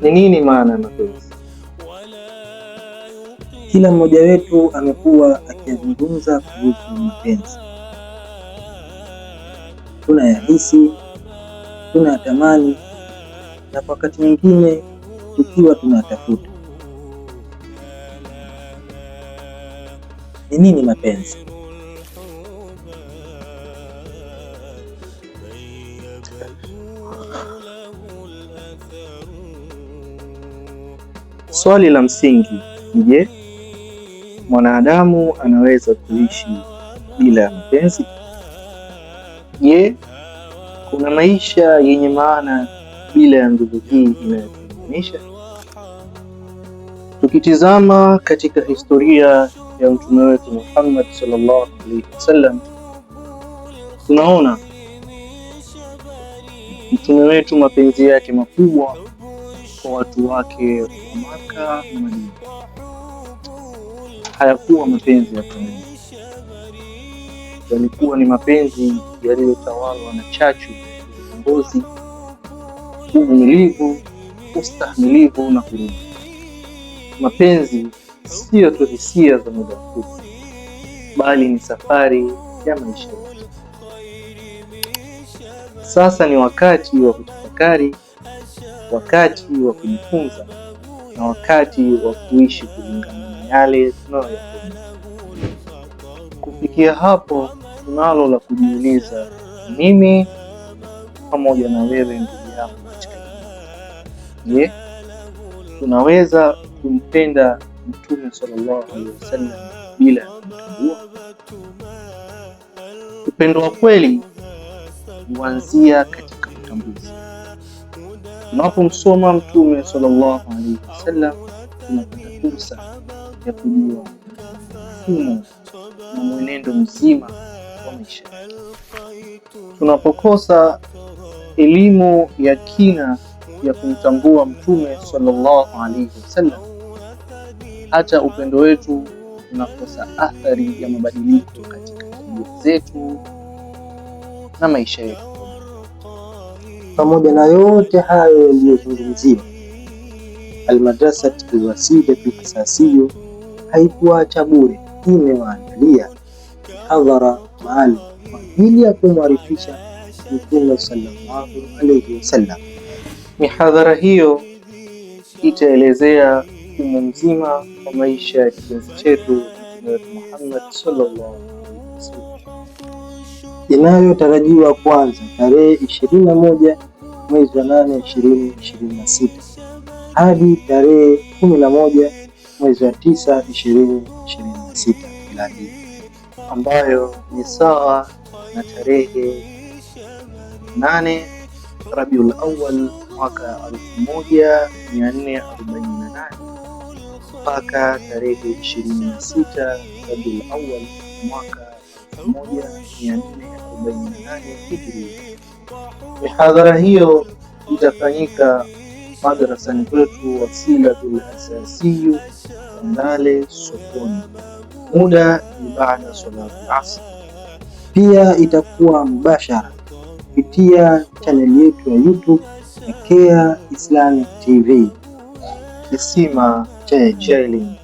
Ni nini maana ya mapenzi? Kila mmoja wetu amekuwa akizungumza kuhusu mapenzi. Tunayahisi, tunayatamani, na kwa wakati mwingine tukiwa tunatafuta. Ni nini mapenzi? Swali la msingi ni je, mwanadamu anaweza kuishi bila ya mapenzi? Je, kuna maisha yenye maana bila ya nguvu hii inayotuunganisha? Tukitizama katika historia ya mtume wetu Muhammad sallallahu alaihi wasallam, tunaona mtume wetu mapenzi yake makubwa kwa watu wake wa Maka na Madina hayakuwa mapenzi ya kawaida, yalikuwa ni mapenzi yaliyotawalwa na chachu, uongozi, uvumilivu, ustahimilivu na huruma. Mapenzi siyo tu hisia za muda mfupi, bali ni safari ya maisha yetu. Sasa ni wakati wa kutafakari, wakati wa kujifunza na wakati wa kuishi kulingana na yale tunayoyapenda. Kufikia hapo, tunalo la kujiuliza, mimi pamoja na wewe ndugu yangu katika imani. Je, tunaweza kumpenda Mtume sallallahu alaihi wasallam bila kumtambua? Upendo wa kweli huanzia katika utambuzi. Tunapomsoma Mtume sallallahu alaihi wasallam, tunapata fursa ya kujua mfumo na mwenendo mzima wa maisha yake. Tunapokosa elimu ya kina ya kumtambua Mtume sallallahu alaihi wasallam, hata upendo wetu unakosa athari ya mabadiliko katika tabia zetu na maisha yetu. Pamoja na yote hayo yaliyozungumziwa, Almadrasa Alwasila Al-Asasiya haikuacha bure. Imewaandalia hadhara maalum kwa ajili ya kumwarifisha Mtume sallallahu alaihi wasallam. Mihadhara hiyo itaelezea mfumo mzima wa maisha ya kipenzi chetu Mtume Muhammad sallallahu alaihi wasallam, inayotarajiwa kuanza tarehe 21 mwezi wa 8 2026 hadi tarehe 11 mwezi wa 9 2026 miladi, ambayo ni sawa na tarehe 8 Rabiul Awwal mwaka 1448 mpaka tarehe 26 Rabiul Awwal mwaka 1448 Hijri. Mihadhara hiyo itafanyika madrasani kwetu Wasilatul Asasiya Tandale sokoni. Muda ni baada salati asr. Pia itakuwa mbashara kupitia chaneli yetu ya YouTube ya Care Islamic TV, Kisima cha elimu.